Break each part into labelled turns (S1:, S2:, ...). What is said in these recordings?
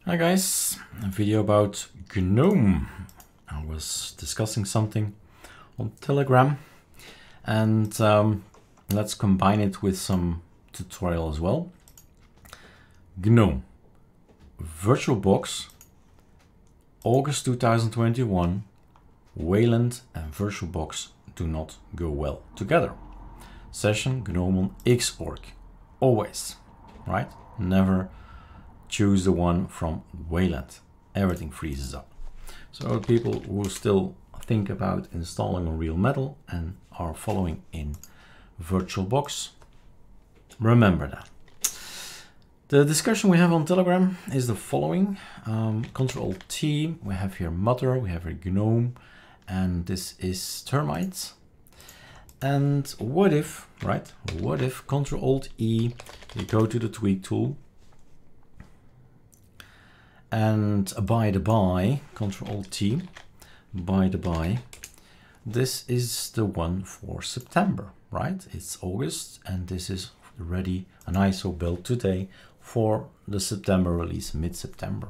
S1: Hi guys, a video about GNOME. I was discussing something on Telegram and let's combine it with some tutorial as well. GNOME, VirtualBox, August 2021, Wayland and VirtualBox do not go well together. Session GNOME on Xorg, always, right? Never choose the one from Wayland. Everything freezes up. So people who still think about installing on Real Metal and are following in VirtualBox, remember that. The discussion we have on Telegram is the following. Control T, we have here Mutter, we have here GNOME, and this is termites. And what if, right? What if Control E, you go to the tweak tool, and by the by, Control T, by the by, this is the one for September, right? It's August, and this is ready, an ISO build today for the September release, mid-September.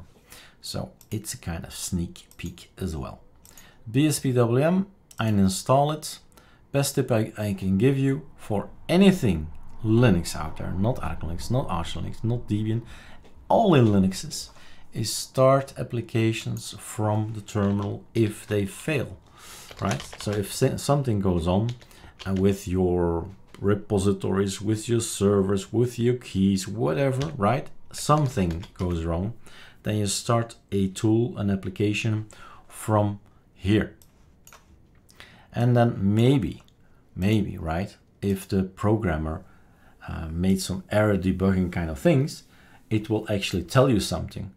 S1: So it's a kind of sneak peek as well. Bspwm, I install it. Best tip I can give you for anything Linux out there, not ArcoLinux, not ArcoLinux, not Debian, all in Linuxes, is start applications from the terminal if they fail, right? So if something goes on with your repositories, with your servers, with your keys, whatever, right? Something goes wrong, then you start a tool, an application from here. And then maybe, right, if the programmer made some error debugging kind of things, it will actually tell you something.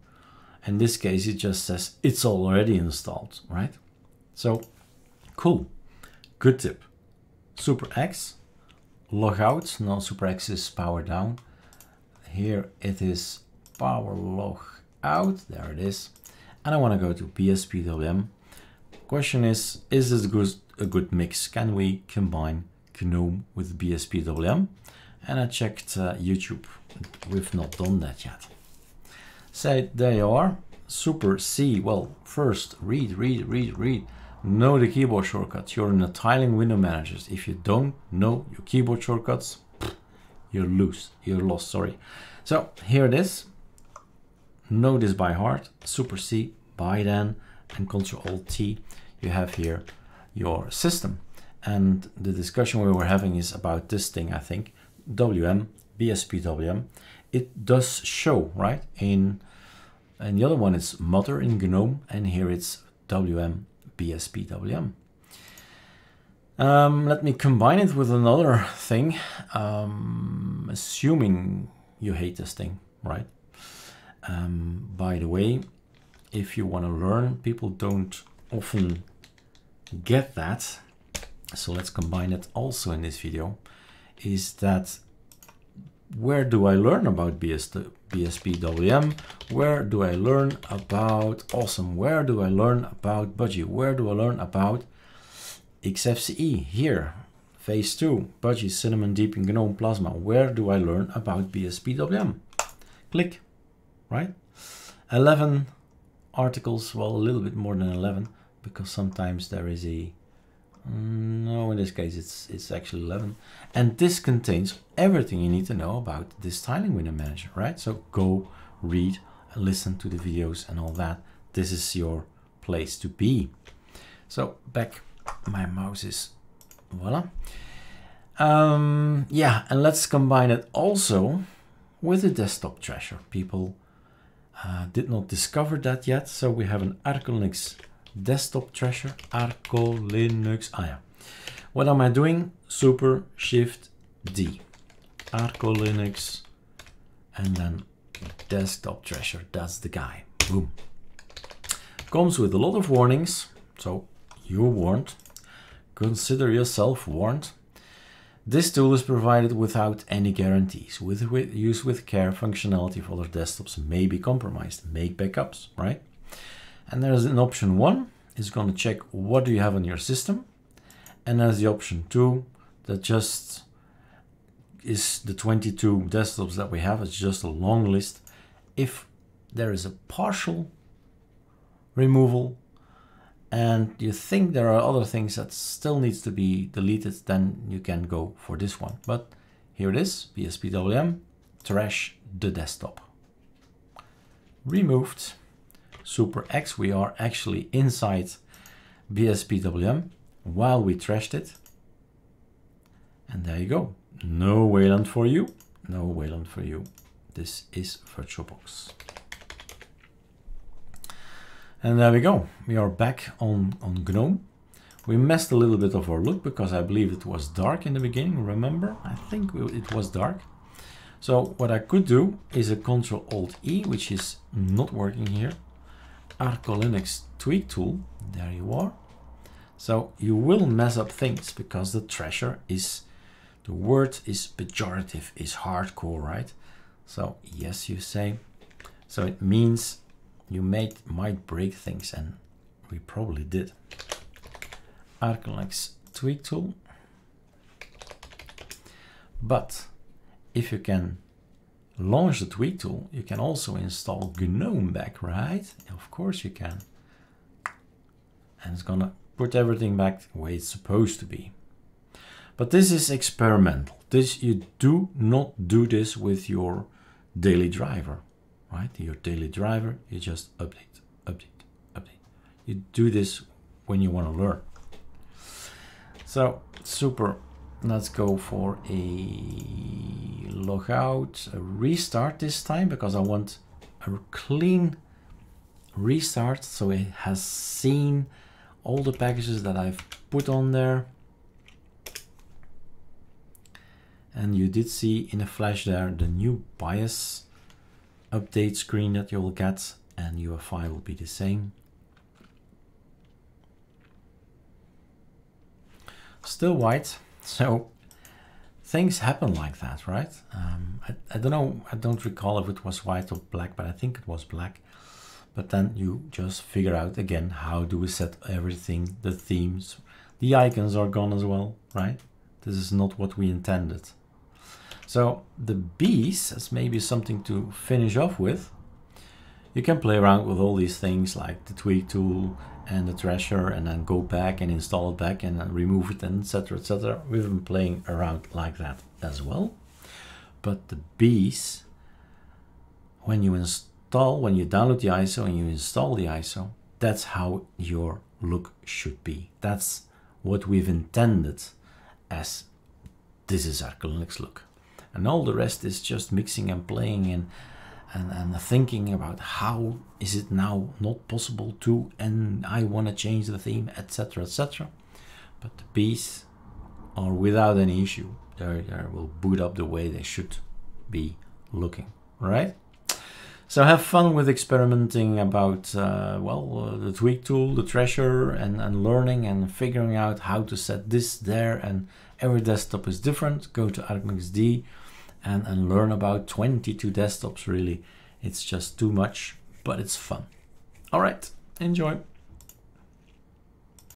S1: In this case, it just says it's already installed, right? So cool, good tip. Super X, log out. No, Super X is power down. Here it is power log out. There it is. And I want to go to Bspwm. Question is this a good mix? Can we combine GNOME with Bspwm? And I checked YouTube. We've not done that yet. So there you are. Super C. Well, first read. Know the keyboard shortcuts. You're in a tiling window manager. If you don't know your keyboard shortcuts, you're lost, sorry. So here it is. Know this by heart. Super C, by then, and Control T. You have here your system. And the discussion we were having is about this thing, I think. WM, Bspwm. It does show, right? And the other one is Mutter in GNOME, and here it's WM Bspwm. Let me combine it with another thing, assuming you hate this thing, right? By the way, if you want to learn, people don't often get that, so let's combine it also in this video, is that where do I learn about Bspwm? Where do I learn about Awesome? Where do I learn about Budgie? Where do I learn about XFCE? Here, phase 2, Budgie, Cinnamon, Deepin, GNOME, Plasma. Where do I learn about Bspwm? Click, right? 11 articles, well, a little bit more than 11, because sometimes there is a no, in this case it's actually 11, and this contains everything you need to know about this tiling window manager, right? So go read, listen to the videos and all that. This is your place to be. So back, my mouse is voila. Yeah, and let's combine it also with the desktop treasure. People did not discover that yet, so we have an ArcoLinux desktop treasure, ArcoLinux. Ah, yeah. What am I doing? Super Shift D, ArcoLinux, and then desktop treasure. That's the guy. Boom. Comes with a lot of warnings, so you're warned. Consider yourself warned. This tool is provided without any guarantees. Use with care, functionality for other desktops may be compromised. Make backups, right? And there's an option 1, is going to check what do you have on your system. And there's the option 2, that just is the 22 desktops that we have. It's just a long list. If there is a partial removal and you think there are other things that still needs to be deleted, then you can go for this one. But here it is, Bspwm, trash the desktop. Removed. Super X, we are actually inside Bspwm while we trashed it. And there you go. No Wayland for you. No Wayland for you. This is VirtualBox. And there we go. We are back on GNOME. We messed a little bit of our look because I believe it was dark in the beginning. Remember? I think it was dark. So what I could do is a Ctrl-Alt-E, which is not working here. ArcoLinux tweak tool. There you are. So you will mess up things because the trasher is, the word is pejorative, is hardcore, right? So yes, you say. So it means you might break things, and we probably did. ArcoLinux tweak tool. But if you can launch the tweak tool, you can also install GNOME back, right? Of course you can. And it's gonna put everything back the way it's supposed to be. But this is experimental. This, you do not do this with your daily driver, right? Your daily driver, you just update, update, update. You do this when you want to learn. So super. Let's go for a logout, a restart this time, because I want a clean restart so it has seen all the packages that I've put on there. And you did see in a flash there the new BIOS update screen that you will get, and UEFI will be the same. Still white. So things happen like that, right? I don't know, I don't recall if it was white or black, but I think it was black. But then you just figure out again, how do we set everything, the themes, the icons are gone as well, right? This is not what we intended. So the Bs, as maybe something to finish off with, you can play around with all these things like the tweak tool and the trasher, and then go back and install it back and then remove it, and etc, etc. We've been playing around like that as well. But the Bs, when you download the ISO and you install the ISO, that's how your look should be. That's what we've intended as this is ArcoLinux look. And all the rest is just mixing and playing and thinking about how is it now not possible to, and I want to change the theme, etc, etc. But the Bs are without any issue. They will boot up the way they should be looking, right? So have fun with experimenting about the tweak tool, the trasher, and learning and figuring out how to set this there, and every desktop is different. Go to ArcoLinuxD and learn about 22 desktops really. It's just too much, but it's fun. All right, enjoy.